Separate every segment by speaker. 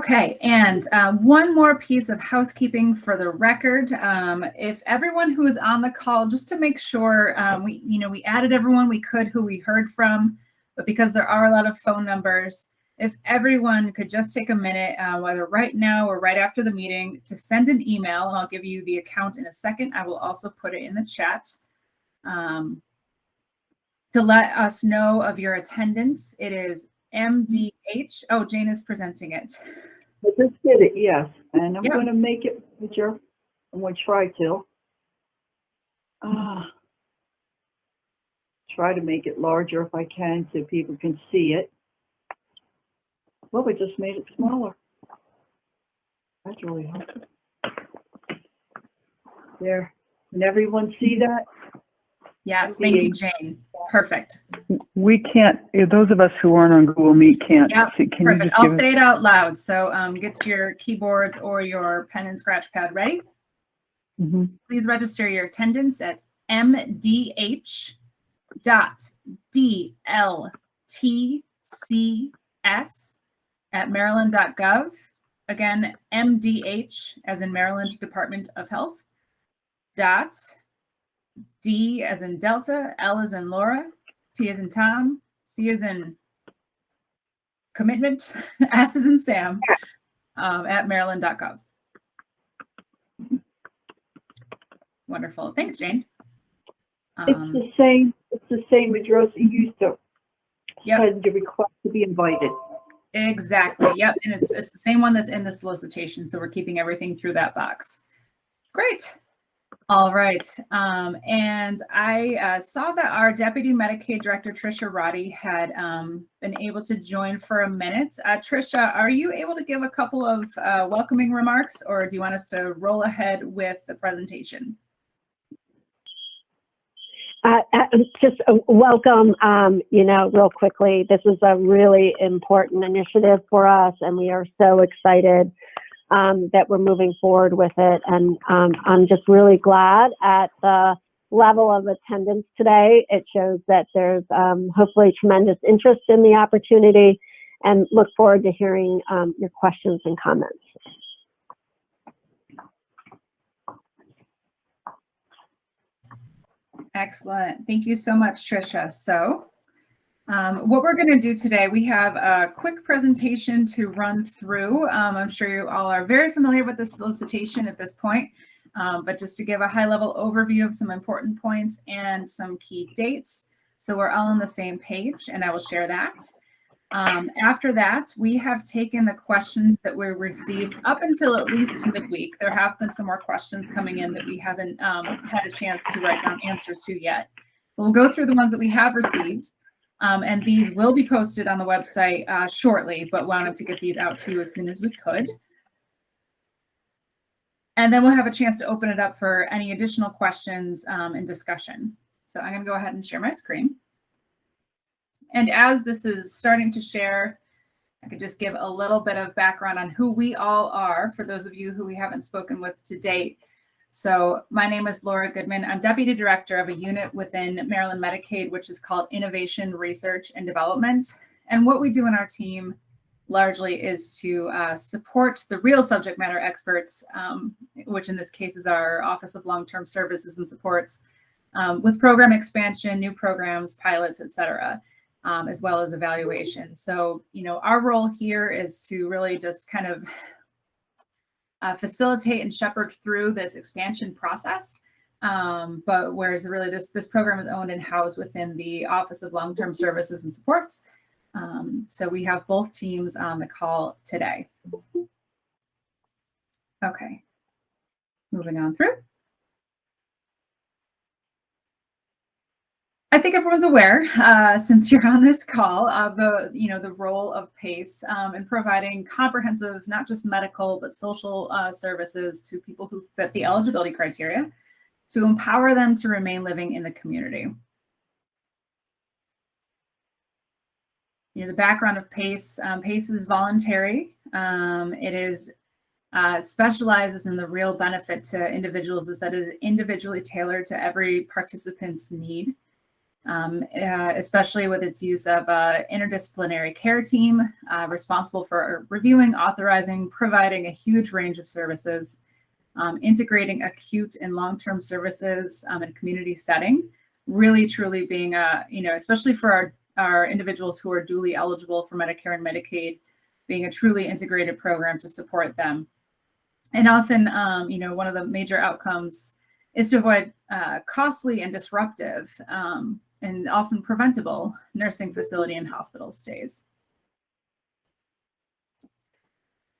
Speaker 1: Okay, and one more piece of housekeeping for the record. If everyone who is on the call, just to make sure, we added everyone we could who we heard from, but because there are a lot of phone numbers, if everyone could just take a minute, whether right now or right after the meeting, to send an email, and I'll give you the account in a second. I will also put it in the chat to let us know of your attendance. It is MDH. Oh, Jane is presenting it.
Speaker 2: I just did it, yes. And I'm going to make it larger. I'm going to try to. Try to make it larger if I can so people can see it. Well, we just made it smaller. That's really helpful. There. Can everyone see that?
Speaker 1: Yes, thank you, Jane. Perfect.
Speaker 3: We can't, those of us who aren't on Google Meet can't see. Can
Speaker 1: perfect.
Speaker 3: You just
Speaker 1: I'll say it out loud. So get your keyboards or your pen and scratch pad ready. Please register your attendance at mdh.dltcs@maryland.gov. Again, MDH as in Maryland Department of Health. D as in Delta, L as in Laura, T as in Tom, C as in commitment, S as in Sam, at maryland.gov. Wonderful. Thanks, Jane.
Speaker 2: It's the same address you used to send your request to be invited.
Speaker 1: Exactly. Yep. And it's the same one that's in the solicitation. So we're keeping everything through that box. Great. All right. And I saw that our Deputy Medicaid Director, Tricia Roddy, had been able to join for a minute. Tricia, are you able to give a couple of welcoming remarks, or do you want us to roll ahead with the presentation?
Speaker 4: Just welcome, real quickly. This is a really important initiative for us, and we are so excited that we're moving forward with it. And I'm just really glad at the level of attendance today. It shows that there's hopefully tremendous interest in the opportunity, and look forward to hearing your questions and comments.
Speaker 1: Excellent. Thank you so much, Tricia. So what we're going to do today, we have a quick presentation to run through. I'm sure you all are very familiar with the solicitation at this point, but just to give a high-level overview of some important points and some key dates, so we're all on the same page, and I will share that. After that, we have taken the questions that we received up until at least midweek. There have been some more questions coming in that we haven't had a chance to write down answers to yet. We'll go through the ones that we have received, and these will be posted on the website shortly, but wanted to get these out to you as soon as we could. And then we'll have a chance to open it up for any additional questions and discussion. So I'm going to go ahead and share my screen. And as this is starting to share, I could just give a little bit of background on who we all are for those of you who we haven't spoken with to date. So my name is Laura Goodman. I'm Deputy Director of a unit within Maryland Medicaid, which is called Innovation, Research, and Development. And what we do in our team largely is to support the real subject matter experts, which in this case is our Office of Long-Term Services and Supports, with program expansion, new programs, pilots, et cetera. As well as evaluation. So, our role here is to really just kind of facilitate and shepherd through this expansion process. But whereas really this program is owned and housed within the Office of Long-Term Services and Supports. So we have both teams on the call today. Okay, moving on through. I think everyone's aware, since you're on this call, of the role of PACE in providing comprehensive, not just medical, but social services to people who fit the eligibility criteria to empower them to remain living in the community. The background of PACE, PACE is voluntary. It is specializes in the real benefit to individuals is that is individually tailored to every participant's need. especially with its use of an interdisciplinary care team responsible for reviewing, authorizing, providing a huge range of services, integrating acute and long-term services in a community setting, really truly being especially for our individuals who are duly eligible for Medicare and Medicaid, being a truly integrated program to support them. And often, one of the major outcomes is to avoid costly and disruptive and often preventable nursing facility and hospital stays.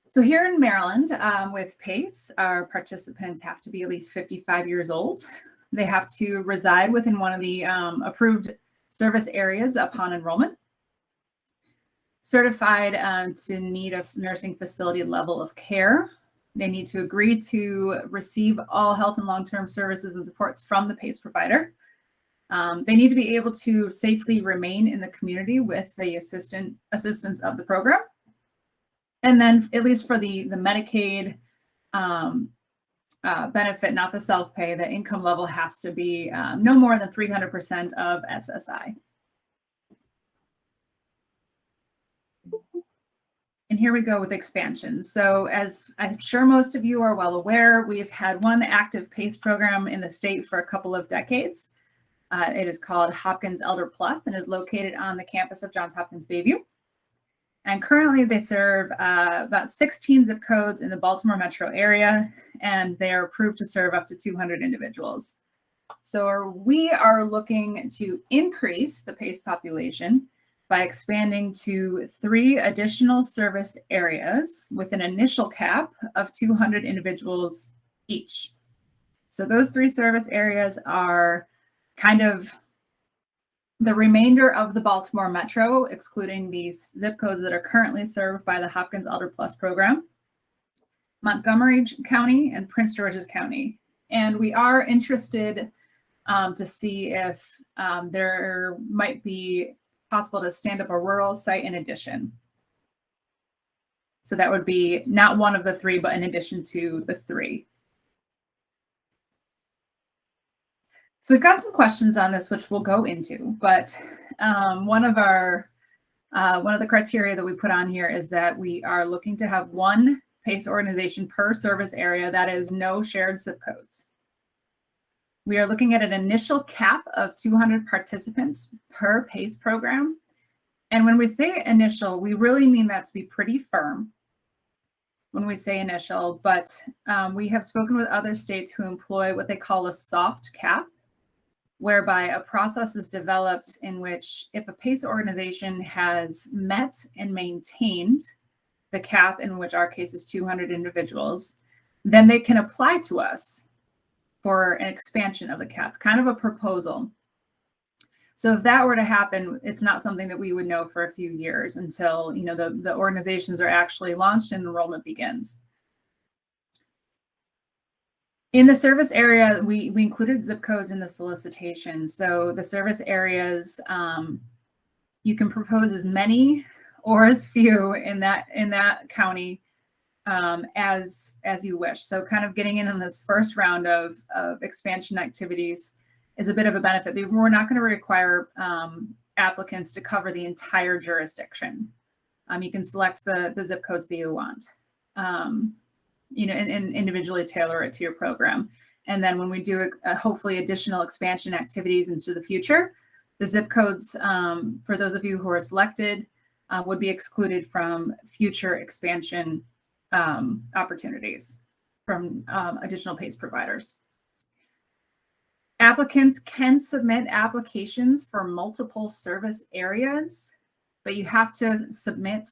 Speaker 1: So here in Maryland, with PACE, our participants have to be at least 55 years old. They have to reside within one of the approved service areas upon enrollment, certified to need a nursing facility level of care. They need to agree to receive all health and long-term services and supports from the PACE provider. They need to be able to safely remain in the community with the assistance of the program. And then, at least for the Medicaid benefit, not the self-pay, the income level has to be no more than 300% of SSI. And here we go with expansion. So as I'm sure most of you are well aware, we've had one active PACE program in the state for a couple of decades. It is called Hopkins Elder Plus and is located on the campus of Johns Hopkins Bayview. And currently they serve about 16 zip codes in the Baltimore metro area, and they are approved to serve up to 200 individuals. So we are looking to increase the PACE population by expanding to 3 additional service areas with an initial cap of 200 individuals each. So those 3 service areas are kind of the remainder of the Baltimore metro, excluding these zip codes that are currently served by the Hopkins Elder Plus program, Montgomery County, and Prince George's County. And we are interested to see if there might be possible to stand up a rural site in addition. So that would be not one of the 3, but in addition to the 3. So we've got some questions on this, which we'll go into, but one of the criteria that we put on here is that we are looking to have 1 PACE organization per service area that is no shared zip codes. We are looking at an initial cap of 200 participants per PACE program. And when we say initial, we really mean that to be pretty firm when we say initial, but we have spoken with other states who employ what they call a soft cap, whereby a process is developed in which if a PACE organization has met and maintained the cap, in which our case is 200 individuals, then they can apply to us for an expansion of the cap, kind of a proposal. So if that were to happen, it's not something that we would know for a few years until the organizations are actually launched and enrollment begins. In the service area, we included zip codes in the solicitation. So the service areas, you can propose as many or as few in that county as you wish. So kind of getting in on this first round of expansion activities is a bit of a benefit. We're not going to require applicants to cover the entire jurisdiction. You can select the zip codes that you want, and individually tailor it to your program. And then when we do hopefully additional expansion activities into the future, the zip codes for those of you who are selected would be excluded from future expansion opportunities from additional PACE providers. Applicants can submit applications for multiple service areas, but you have to submit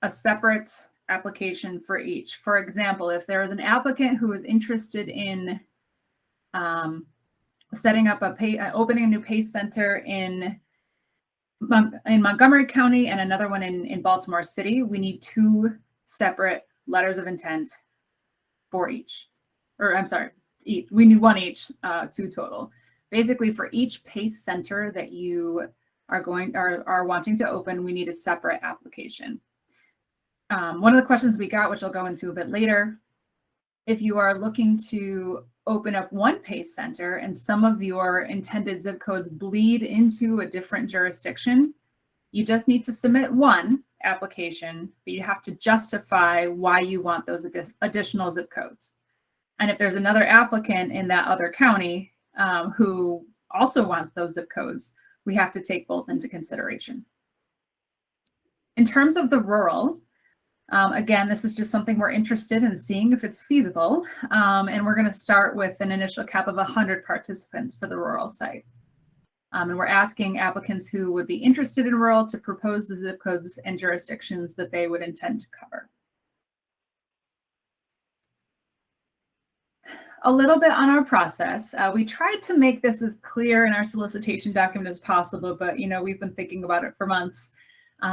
Speaker 1: a separate application for each. For example, if there is an applicant who is interested in setting up opening a new PACE center in Montgomery County and another one in Baltimore City, we need 2 separate letters of intent for each. Or I'm sorry, we need 1 each, 2 total. Basically, for each PACE center that you are wanting to open, we need a separate application. One of the questions we got, which I'll go into a bit later, If you are looking to open up one PACE center and some of your intended zip codes bleed into a different jurisdiction, you just need to submit one application, but you have to justify why you want those additional zip codes. And if there's another applicant in that other county who also wants those zip codes, we have to take both into consideration. In terms of the rural, again, this is just something we're interested in seeing if it's feasible. And we're going to start with an initial cap of 100 participants for the rural site. And we're asking applicants who would be interested in rural to propose the zip codes and jurisdictions that they would intend to cover. A little bit on our process. We tried to make this as clear in our solicitation document as possible, but we've been thinking about it for months.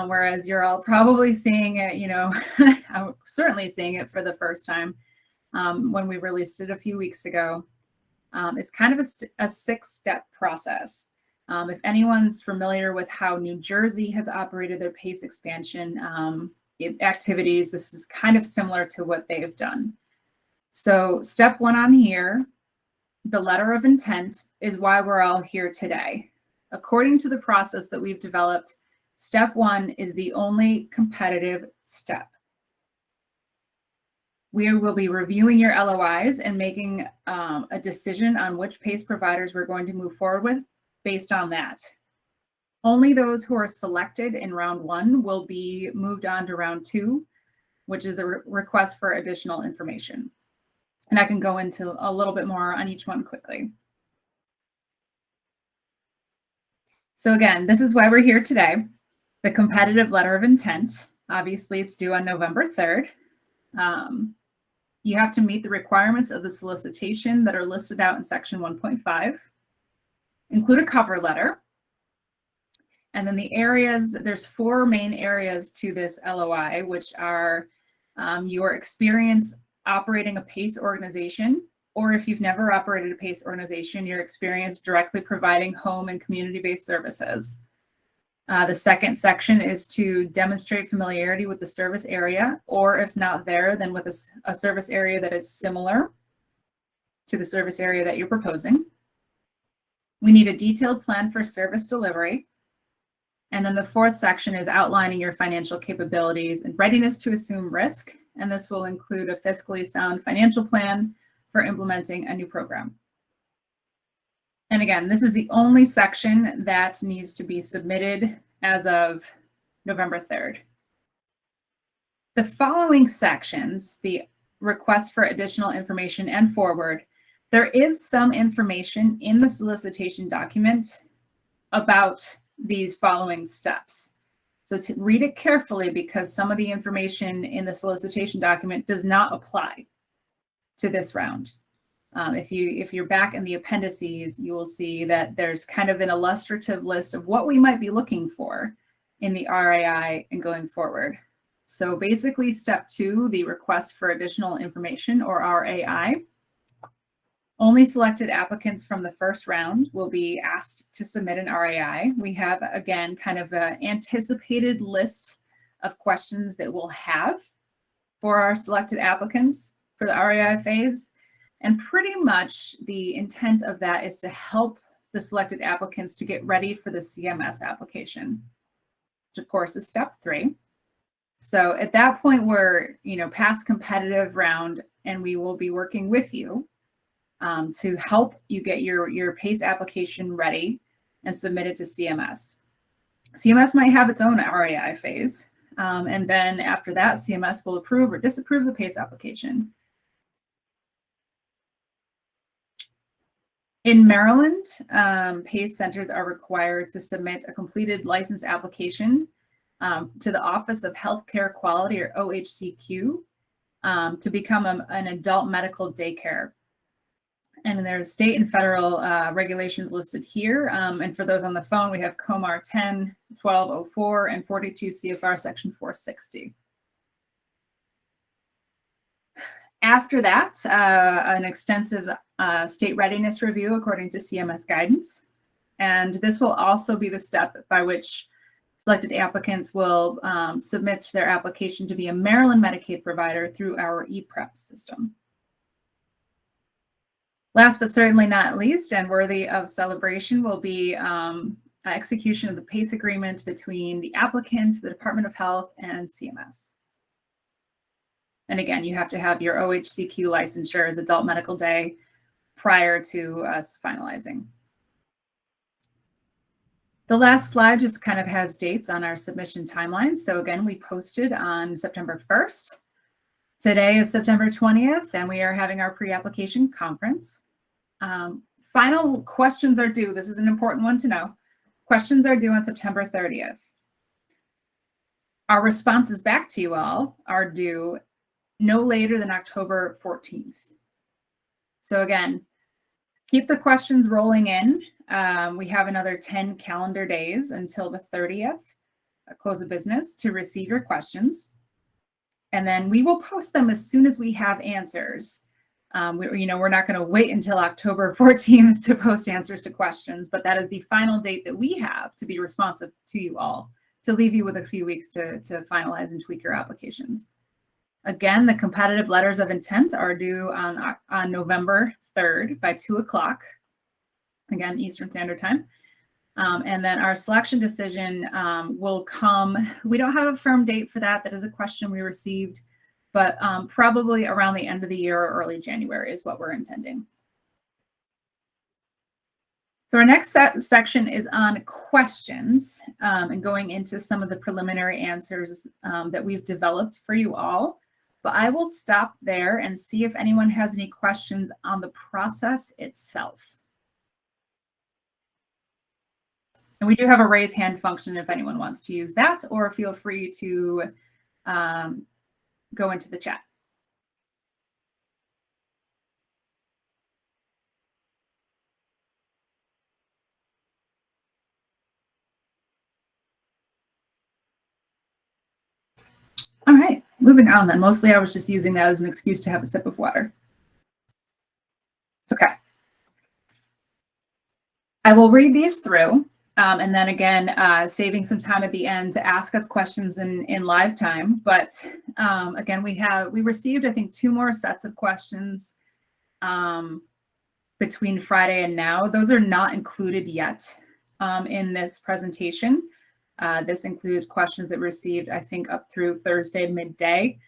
Speaker 1: Whereas you're all probably seeing it, I'm certainly seeing it for the first time when we released it a few weeks ago. It's kind of a 6-step process. If anyone's familiar with how New Jersey has operated their PACE expansion activities, this is kind of similar to what they have done. So step 1 on here, the letter of intent, is why we're all here today. According to the process that we've developed, step 1 is the only competitive step. We will be reviewing your LOIs and making a decision on which PACE providers we're going to move forward with based on that. Only those who are selected in round 1 will be moved on to round 2, which is the request for additional information. And I can go into a little bit more on each one quickly. So again, this is why we're here today. The competitive letter of intent, obviously it's due on November 3rd. You have to meet the requirements of the solicitation that are listed out in section 1.5. Include a cover letter. And then the areas, there's 4 main areas to this LOI, which are your experience operating a PACE organization, or if you've never operated a PACE organization, your experience directly providing home and community-based services. The second section is to demonstrate familiarity with the service area, or if not there, then with a service area that is similar to the service area that you're proposing. We need a detailed plan for service delivery. And then the 4th section is outlining your financial capabilities and readiness to assume risk. And this will include a fiscally sound financial plan for implementing a new program. And again, this is the only section that needs to be submitted as of November 3rd. The following sections, the request for additional information and forward, there is some information in the solicitation document about these following steps. So to read it carefully, because some of the information in the solicitation document does not apply to this round. If you're back in the appendices, you will see that there's kind of an illustrative list of what we might be looking for in the RAI and going forward. So basically step 2, the request for additional information, or RAI. Only selected applicants from the first round will be asked to submit an RAI. We have, again, kind of an anticipated list of questions that we'll have for our selected applicants for the RAI phase. And pretty much the intent of that is to help the selected applicants to get ready for the CMS application, which of course is step 3. So at that point, we're past competitive round, and we will be working with you to help you get your PACE application ready and submit it to CMS. CMS might have its own RAI phase, and then after that, CMS will approve or disapprove the PACE application. In Maryland, PACE centers are required to submit a completed license application to the Office of Healthcare Quality, or OHCQ, to become an adult medical daycare. And there's state and federal regulations listed here. And for those on the phone, we have COMAR 10, 1204, and 42 CFR section 460. After that, an extensive state readiness review according to CMS guidance. And this will also be the step by which selected applicants will submit their application to be a Maryland Medicaid provider through our ePrep system. Last but certainly not least, and worthy of celebration, will be execution of the PACE agreement between the applicant, the Department of Health, and CMS. And again, you have to have your OHCQ licensure as adult medical day prior to us finalizing. The last slide just kind of has dates on our submission timelines. So again, we posted on September 1st. Today is September 20th, and we are having our pre-application conference. Final questions are due. This is an important one to know. Questions are due on September 30th. Our responses back to you all are due no later than October 14th. So again, keep the questions rolling in. We have another 10 calendar days until the 30th, close of business, to receive your questions. And then we will post them as soon as we have answers. We're not going to wait until October 14th to post answers to questions, but that is the final date that we have to be responsive to you all, to leave you with a few weeks to finalize and tweak your applications. Again, the competitive letters of intent are due on November 3rd by 2 o'clock, again, Eastern Standard Time. And then our selection decision will come. We don't have a firm date for that. That is a question we received, but probably around the end of the year or early January is what we're intending. So our next section is on questions and going into some of the preliminary answers that we've developed for you all. But I will stop there and see if anyone has any questions on the process itself. And we do have a raise hand function if anyone wants to use that, or feel free to go into the chat. All right, moving on then. Mostly I was just using that as an excuse to have a sip of water. Okay. I will read these through. And then again, saving some time at the end to ask us questions in live time. But again, we received, I think, 2 more sets of questions between Friday and now. Those are not included yet in this presentation. This includes questions that received, I think, up through Thursday midday.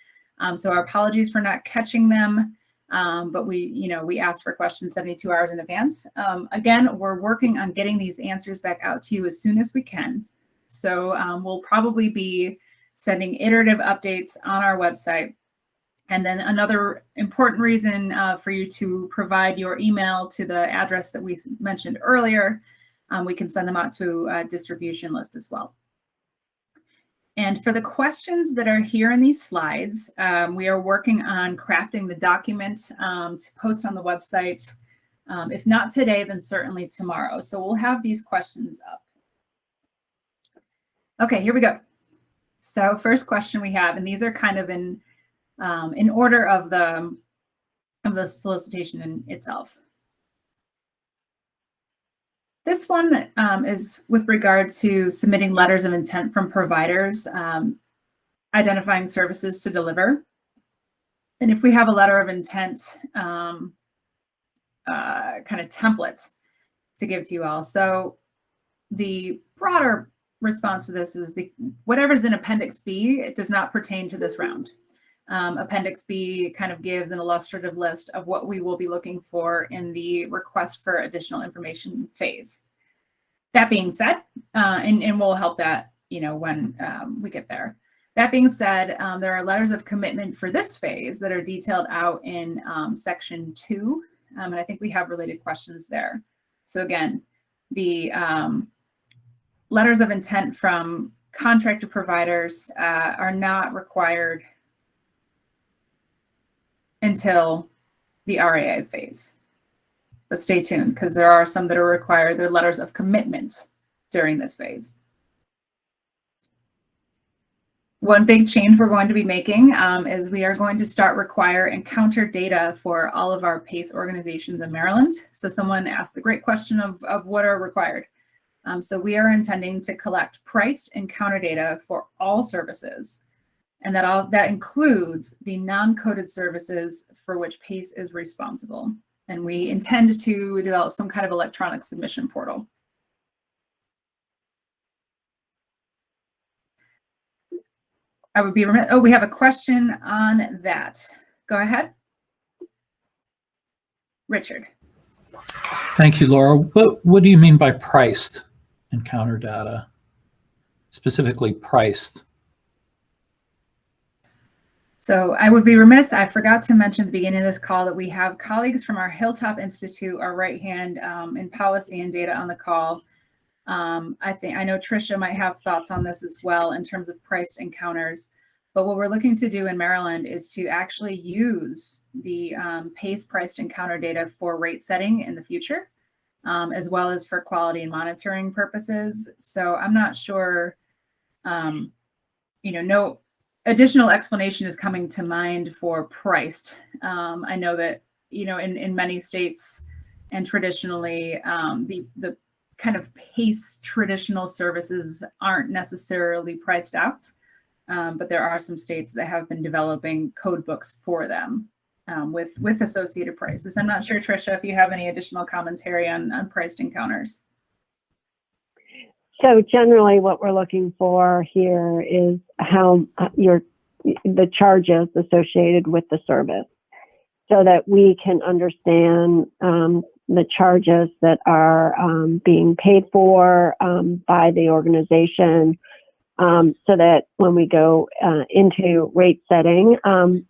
Speaker 1: So our apologies for not catching them. But we asked for questions 72 hours in advance. Again, we're working on getting these answers back out to you as soon as we can. So we'll probably be sending iterative updates on our website. And then another important reason for you to provide your email to the address that we mentioned earlier, we can send them out to a distribution list as well. And for the questions that are here in these slides, we are working on crafting the document to post on the website. If not today, then certainly tomorrow. So we'll have these questions up. Okay, here we go. So first question we have, and these are kind of in order of the solicitation in itself. This one is with regard to submitting letters of intent from providers, identifying services to deliver. And if we have a letter of intent kind of template to give to you all. So the broader response to this is whatever's in Appendix B, it does not pertain to this round. Appendix B kind of gives an illustrative list of what we will be looking for in the request for additional information phase. That being said, and we'll help that, when we get there. That being said, there are letters of commitment for this phase that are detailed out in section 2, and I think we have related questions there. So again, the letters of intent from contracted providers are not required until the RAA phase. But stay tuned, because there are some that are required. They're letters of commitment during this phase. One big change we're going to be making is we are going to start require encounter data for all of our PACE organizations in Maryland. So someone asked the great question of what are required. So we are intending to collect priced encounter data for all services. And that includes the non-coded services for which PACE is responsible. And we intend to develop some kind of electronic submission portal. I would be remiss. Oh, we have a question on that. Go ahead. Richard.
Speaker 5: Thank you, Laura. What do you mean by priced encounter data? Specifically priced?
Speaker 1: So I would be remiss, I forgot to mention at the beginning of this call that we have colleagues from our Hilltop Institute, our right hand in policy and data on the call. I know Tricia might have thoughts on this as well in terms of priced encounters. But what we're looking to do in Maryland is to actually use the PACE priced encounter data for rate setting in the future, as well as for quality and monitoring purposes. So I'm not sure, no additional explanation is coming to mind for priced. I know that, in many states and traditionally, the kind of PACE traditional services aren't necessarily priced out. But there are some states that have been developing code books for them with associated prices. I'm not sure, Tricia, if you have any additional commentary on priced encounters.
Speaker 4: So generally what we're looking for here is how the charges associated with the service, so that we can understand the charges that are being paid for by the organization, so that when we go into rate setting,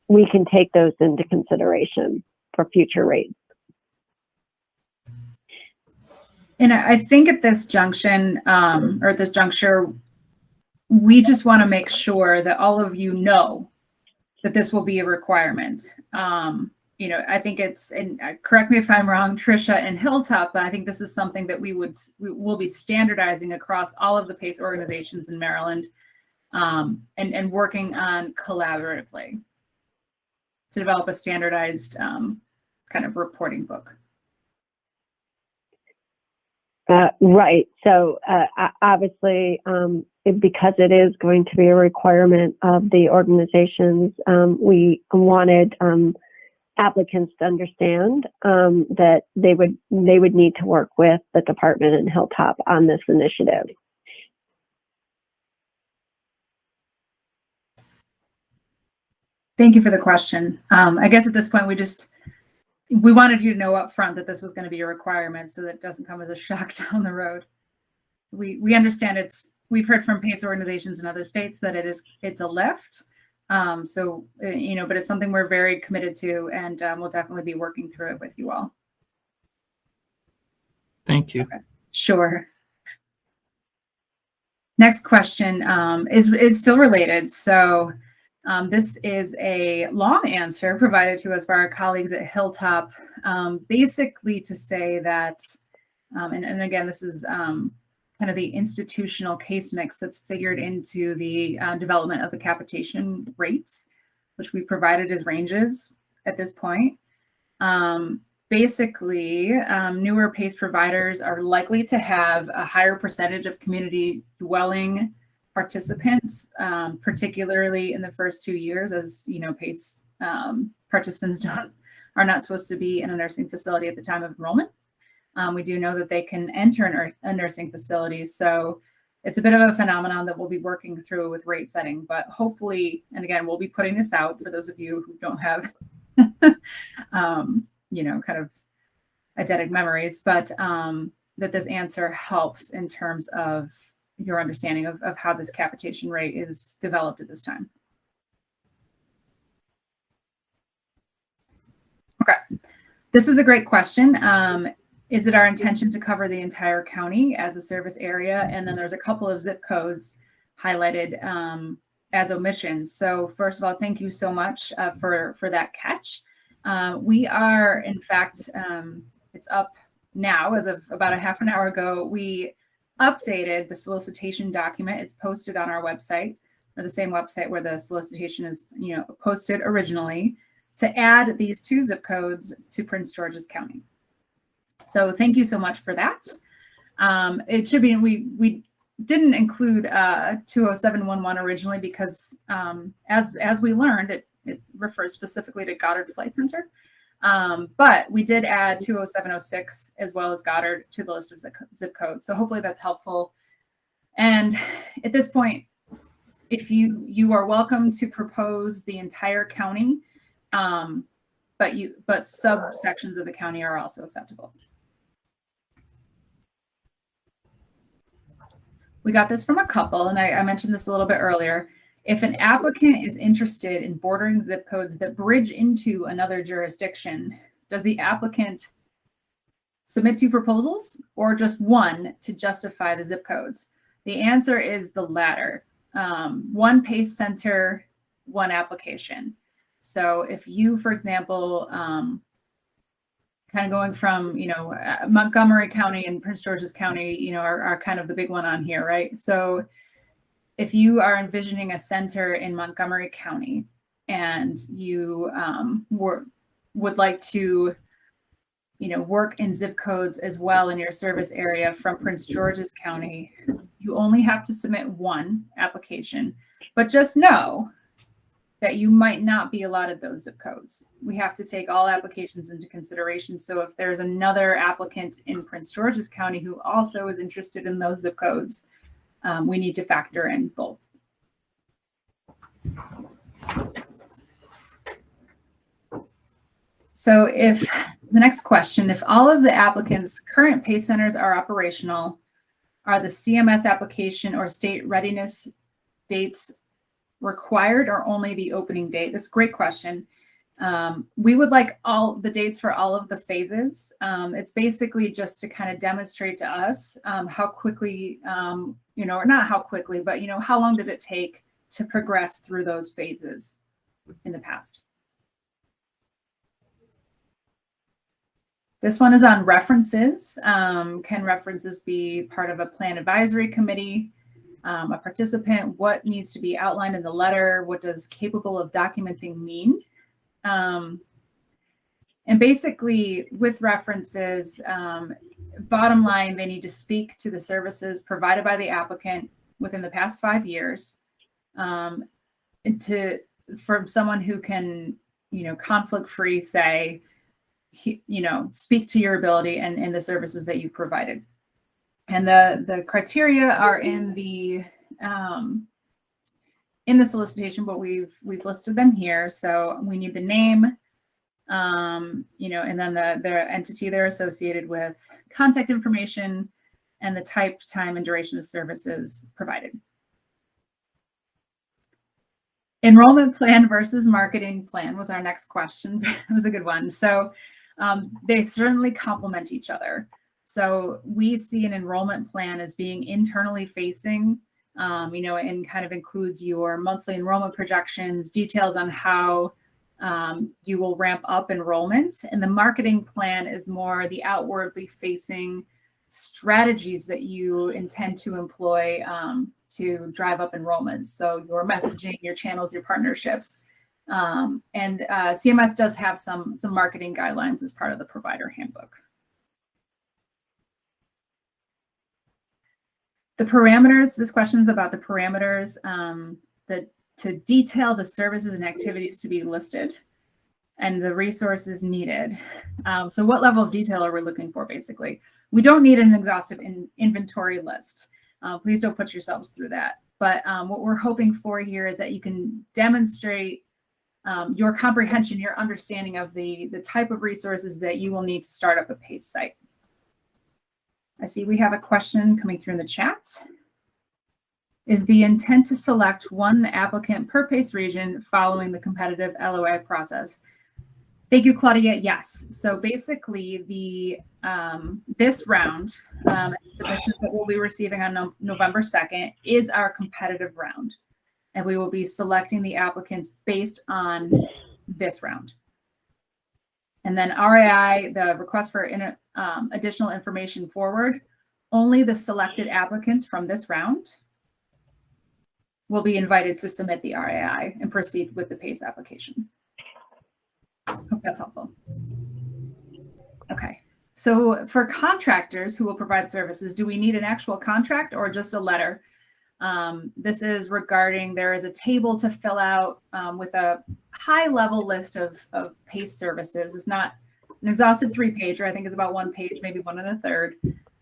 Speaker 4: we can take those into consideration for future rates.
Speaker 1: And I think at this junction, or at this juncture, we just want to make sure that all of you know that this will be a requirement. I think it's, and correct me if I'm wrong, Tricia and Hilltop, but I think this is something that we will be standardizing across all of the PACE organizations in Maryland, and working on collaboratively to develop a standardized kind of reporting book.
Speaker 4: Right. So obviously, because it is going to be a requirement of the organizations, we wanted applicants to understand that they would need to work with the department and Hilltop on this initiative.
Speaker 1: Thank you for the question. I guess at this point, we wanted you to know up front that this was going to be a requirement, so that it doesn't come as a shock down the road. We understand we've heard from PACE organizations in other states that it's a lift. But it's something we're very committed to, and we'll definitely be working through it with you all.
Speaker 5: Thank you.
Speaker 1: Okay. Sure. Next question is still related. So this is a long answer provided to us by our colleagues at Hilltop, basically to say that, and again, this is kind of the institutional case mix that's figured into the development of the capitation rates, which we provided as ranges at this point. Basically, newer PACE providers are likely to have a higher percentage of community dwelling participants, particularly in the first 2 years, as PACE participants are not supposed to be in a nursing facility at the time of enrollment. We do know that they can enter a nursing facility, so it's a bit of a phenomenon that we'll be working through with rate setting. But hopefully, and again, we'll be putting this out for those of you who don't have, kind of eidetic memories, but that this answer helps in terms of your understanding of how this capitation rate is developed at this time. Okay, this was a great question. Is it our intention to cover the entire county as a service area? And then there's a couple of zip codes highlighted as omissions. So first of all, thank you so much for that catch. We are, in fact, it's up now as of about a half an hour ago. We updated the solicitation document. It's posted on our website, or the same website where the solicitation is, posted originally, to add these 2 zip codes to Prince George's County. So thank you so much for that. It should be, we didn't include 20711 originally because as we learned, it refers specifically to Goddard Flight Center. But we did add 20706 as well as Goddard to the list of zip codes. So hopefully that's helpful. And at this point, if you are welcome to propose the entire county, but subsections of the county are also acceptable. We got this from a couple, and I mentioned this a little bit earlier. If an applicant is interested in bordering zip codes that bridge into another jurisdiction, does the applicant submit 2 proposals or just one to justify the zip codes? The answer is the latter. 1 PACE center, 1 application. So if you, for example, kind of going from, Montgomery County and Prince George's County, are kind of the big one on here, right? So if you are envisioning a center in Montgomery County and you would like to, work in zip codes as well in your service area from Prince George's County, you only have to submit 1 application, but just know that you might not be allotted those zip codes. We have to take all applications into consideration. So if there's another applicant in Prince George's County who also is interested in those zip codes, we need to factor in both. So if the next question, if all of the applicants' current PACE centers are operational, are the CMS application or state readiness dates required or only the opening date? That's a great question. We would like all the dates for all of the phases. It's basically just to kind of demonstrate to us how quickly, or not how quickly, but, how long did it take to progress through those phases in the past. This one is on references. Can references be part of a plan advisory committee? A participant, what needs to be outlined in the letter? What does capable of documenting mean? And basically with references, bottom line, they need to speak to the services provided by the applicant within the past 5 years, from someone who can, conflict-free say, speak to your ability and the services that you've provided. And the criteria are in the solicitation, but we've listed them here. So we need the name, and then the entity they're associated with, contact information, and the type, time, and duration of services provided. Enrollment plan versus marketing plan was our next question. It was a good one. So they certainly complement each other. So we see an enrollment plan as being internally facing, and kind of includes your monthly enrollment projections, details on how you will ramp up enrollment. And the marketing plan is more the outwardly facing strategies that you intend to employ to drive up enrollments. So your messaging, your channels, your partnerships. And CMS does have some marketing guidelines as part of the provider handbook. The parameters, this question is about the parameters to detail the services and activities to be listed and the resources needed. So what level of detail are we looking for, basically? We don't need an exhaustive inventory list. Please don't put yourselves through that. But what we're hoping for here is that you can demonstrate your comprehension, your understanding of the type of resources that you will need to start up a PACE site. I see we have a question coming through in the chat. Is the intent to select 1 applicant per PACE region following the competitive LOI process? Thank you, Claudia. Yes. So basically, this round, submissions that we'll be receiving on November 2nd, is our competitive round. And we will be selecting the applicants based on this round. And then RAI, the request for additional information forward, only the selected applicants from this round will be invited to submit the RAI and proceed with the PACE application. Hope that's helpful. Okay, so for contractors who will provide services, do we need an actual contract or just a letter? This is regarding, there is a table to fill out with a high level list of PACE services. It's not an exhaustive 3-pager. I think it's about 1 page, maybe 1 1/3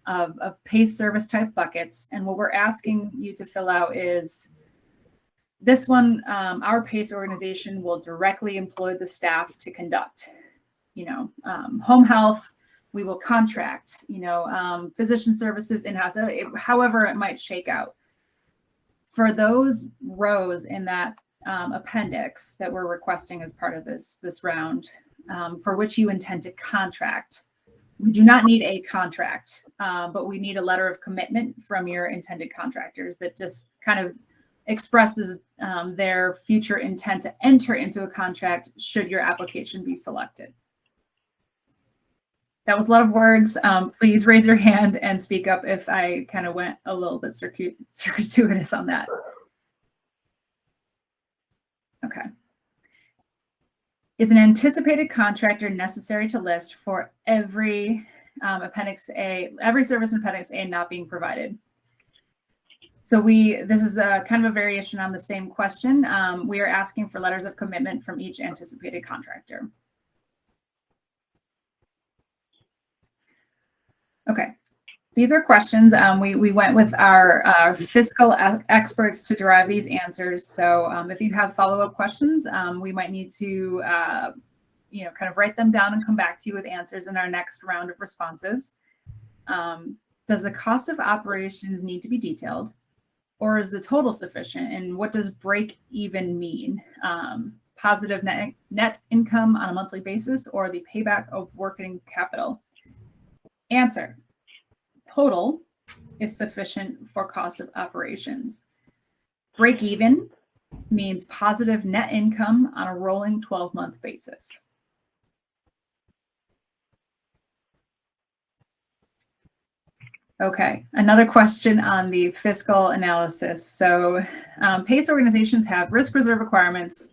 Speaker 1: of PACE service type buckets. And what we're asking you to fill out is this one, our PACE organization will directly employ the staff to conduct, home health, we will contract, physician services in-house, however it might shake out. For those rows in that appendix that we're requesting as part of this round, for which you intend to contract, we do not need a contract, but we need a letter of commitment from your intended contractors that just kind of expresses their future intent to enter into a contract should your application be selected. That was a lot of words. Please raise your hand and speak up if I kind of went a little bit circuitous on that. Okay. Is an anticipated contractor necessary to list for every Appendix A, every service in Appendix A not being provided? So this is a kind of a variation on the same question. We are asking for letters of commitment from each anticipated contractor. Okay, these are questions. We went with our fiscal experts to derive these answers. So if you have follow-up questions, we might need to, kind of write them down and come back to you with answers in our next round of responses. Does the cost of operations need to be detailed, or is the total sufficient? And what does break even mean? Positive net income on a monthly basis, or the payback of working capital? Answer: total is sufficient for cost of operations. Break even means positive net income on a rolling 12-month basis. Okay, another question on the fiscal analysis. So PACE organizations have risk reserve requirements,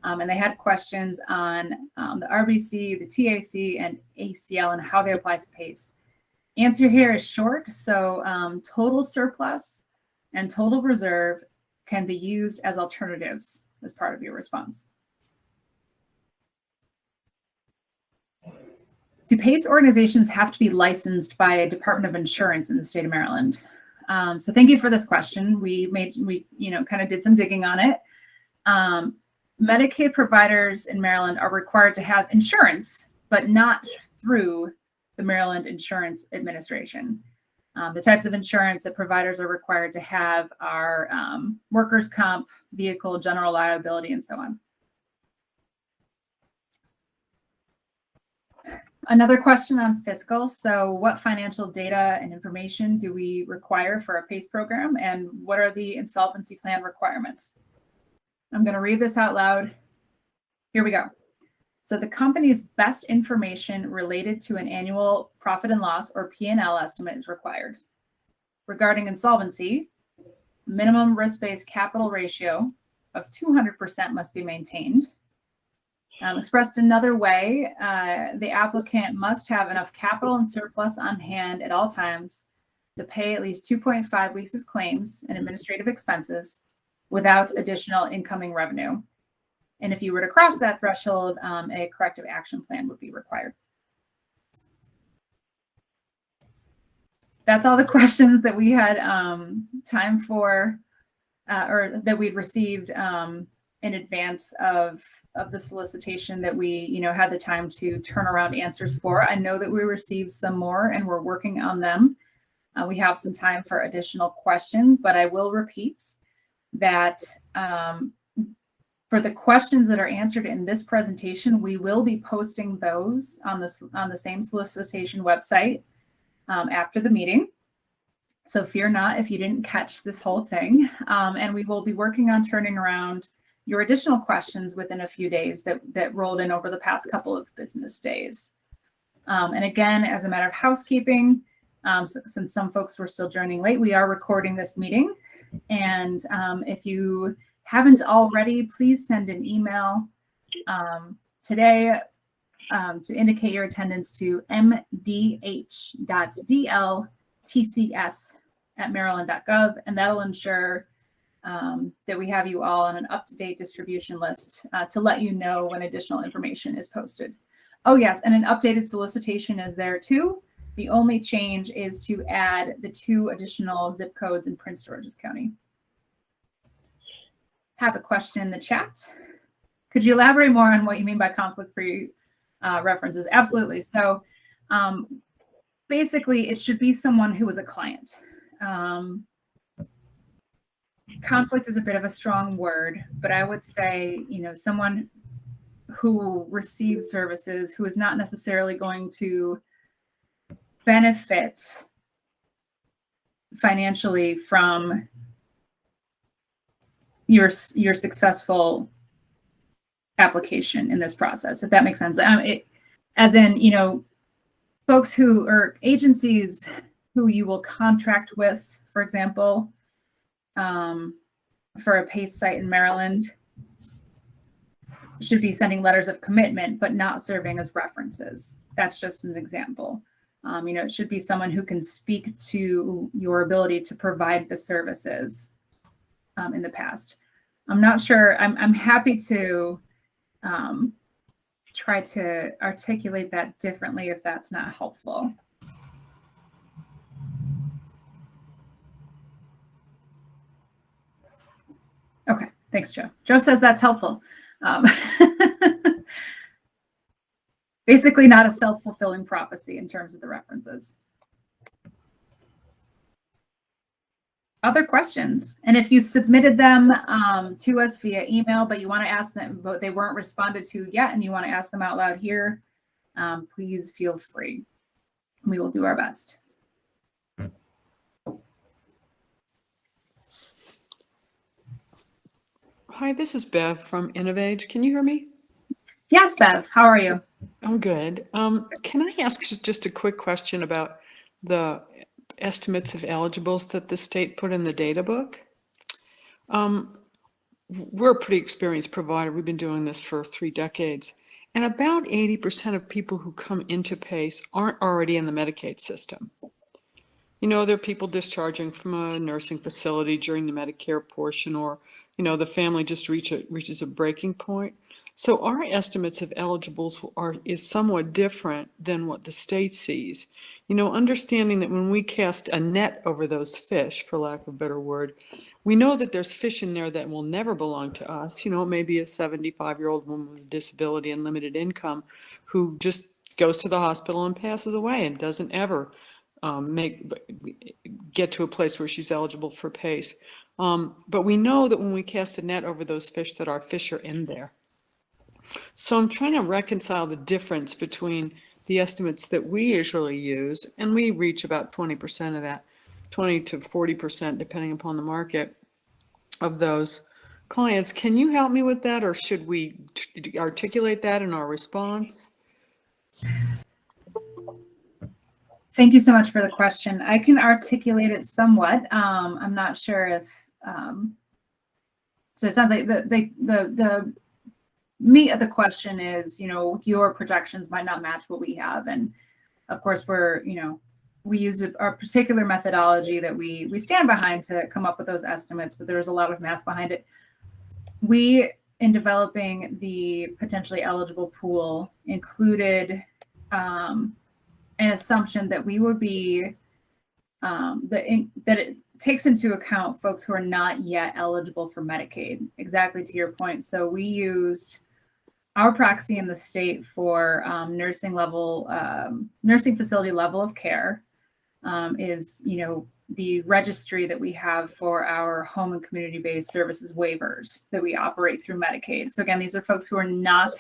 Speaker 1: and they had questions on the RBC, the TAC, and ACL and how they apply to PACE. Answer here is short. So total surplus and total reserve can be used as alternatives as part of your response. Do PACE organizations have to be licensed by a Department of Insurance in the state of Maryland? So thank you for this question. We kind of did some digging on it. Medicaid providers in Maryland are required to have insurance, but not through the Maryland Insurance Administration. The types of insurance that providers are required to have are workers' comp, vehicle, general liability, and so on. Another question on fiscal. So what financial data and information do we require for a PACE program, and what are the insolvency plan requirements? I'm going to read this out loud. Here we go. So the company's best information related to an annual profit and loss, or P&L estimate, is required. Regarding insolvency, minimum risk-based capital ratio of 200% must be maintained. Expressed another way, the applicant must have enough capital and surplus on hand at all times to pay at least 2.5 weeks of claims and administrative expenses without additional incoming revenue. And if you were to cross that threshold, a corrective action plan would be required. That's all the questions that we had time for, or that we'd received in advance of the solicitation that we, had the time to turn around answers for. I know that we received some more and we're working on them. We have some time for additional questions, but I will repeat that for the questions that are answered in this presentation, we will be posting those on the same solicitation website after the meeting. So fear not if you didn't catch this whole thing. And we will be working on turning around your additional questions within a few days that rolled in over the past couple of business days. And again, as a matter of housekeeping, since some folks were still joining late, we are recording this meeting. And if you haven't already, please send an email today to indicate your attendance to mdh.dltcs@maryland.gov, and that'll ensure that we have you all on an up-to-date distribution list to let you know when additional information is posted. Oh yes, and an updated solicitation is there too. The only change is to add the 2 additional zip codes in Prince George's County. Have a question in the chat. Could you elaborate more on what you mean by conflict-free references? Absolutely. So basically, it should be someone who is a client. Conflict is a bit of a strong word, but I would say, someone who receives services who is not necessarily going to benefit financially from your successful application in this process, if that makes sense. As in, folks who or agencies who you will contract with, for example, for a PACE site in Maryland, should be sending letters of commitment, but not serving as references. That's just an example. It should be someone who can speak to your ability to provide the services in the past. I'm not sure. I'm happy to try to articulate that differently if that's not helpful. Okay, thanks, Joe. Joe says that's helpful. Basically not a self-fulfilling prophecy in terms of the references. Other questions? And if you submitted them to us via email, but you want to ask them, but they weren't responded to yet, and you want to ask them out loud here, please feel free. We will do our best.
Speaker 6: Hi, this is Bev from Innovage. Can you hear me?
Speaker 1: Yes, Bev, how are you?
Speaker 6: I'm good. Can I ask just a quick question about the estimates of eligibles that the state put in the data book? We're a pretty experienced provider. We've been doing this for 3 decades. And about 80% of people who come into PACE aren't already in the Medicaid system. There are people discharging from a nursing facility during the Medicare portion, or, the family just reaches a breaking point. So our estimates of eligibles is somewhat different than what the state sees. Understanding that when we cast a net over those fish, for lack of a better word, we know that there's fish in there that will never belong to us. Maybe a 75-year-old woman with a disability and limited income who just goes to the hospital and passes away and doesn't ever get to a place where she's eligible for PACE. But we know that when we cast a net over those fish, that our fish are in there. So I'm trying to reconcile the difference between the estimates that we usually use, and we reach about 20% of that, 20 to 40%, depending upon the market, of those clients. Can you help me with that, or should we articulate that in our response?
Speaker 1: Thank you so much for the question. I can articulate it somewhat. I'm not sure if, so it sounds like the meat of the question is, your projections might not match what we have. And of course we use our particular methodology that we stand behind to come up with those estimates, but there's a lot of math behind it. We, in developing the potentially eligible pool, included an assumption that we would be, that it takes into account folks who are not yet eligible for Medicaid, exactly to your point. So we used our proxy in the state for nursing facility level of care is, the registry that we have for our home and community-based services waivers that we operate through Medicaid. So again, these are folks who are not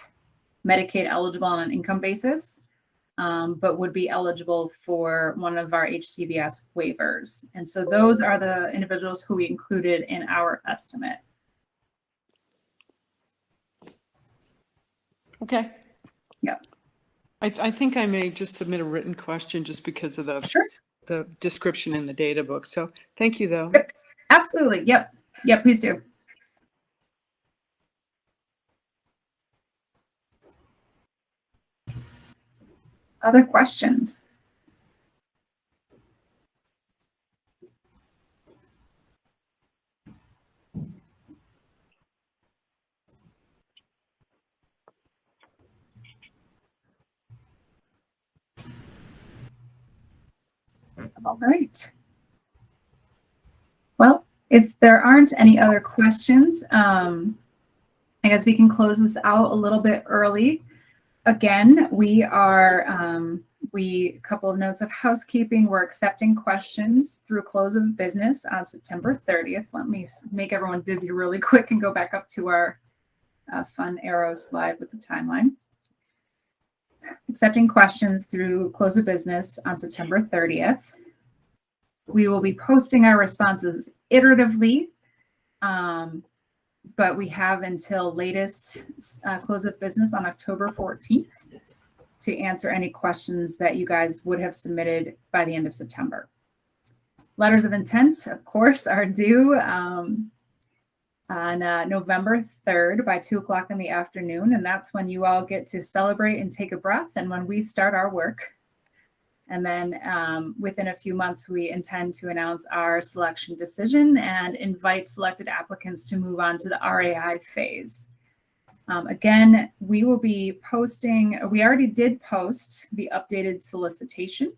Speaker 1: Medicaid eligible on an income basis, but would be eligible for one of our HCBS waivers. And so those are the individuals who we included in our estimate.
Speaker 6: Okay.
Speaker 1: Yeah.
Speaker 6: I think I may just submit a written question just because of the description in the data book. So thank you, though.
Speaker 1: Yep. Absolutely. Yep. Yep. Please do. Other questions? All right. Well, if there aren't any other questions, I guess we can close this out a little bit early. Again, we are, a couple of notes of housekeeping. We're accepting questions through close of business on September 30th. Let me make everyone dizzy really quick and go back up to our fun arrow slide with the timeline. Accepting questions through close of business on September 30th. We will be posting our responses iteratively, but we have until latest close of business on October 14th to answer any questions that you guys would have submitted by the end of September. Letters of intent, of course, are due on November 3rd by 2 o'clock in the afternoon. And that's when you all get to celebrate and take a breath and when we start our work. And then within a few months, we intend to announce our selection decision and invite selected applicants to move on to the RAI phase. Again, we will be posting, we already did post the updated solicitation.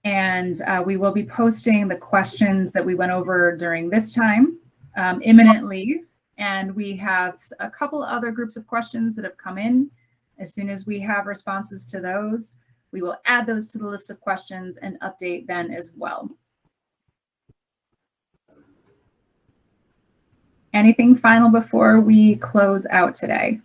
Speaker 1: And we will be posting the questions that we went over during this time imminently. And we have a couple other groups of questions that have come in. As soon as we have responses to those, we will add those to the list of questions and update then as well. Anything final before we close out today?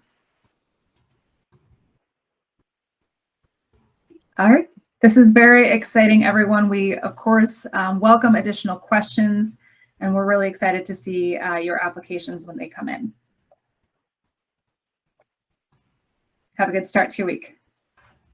Speaker 1: All right, this is very exciting, everyone. We, of course, welcome additional questions, and we're really excited to see your applications when they come in. Have a good start to your week.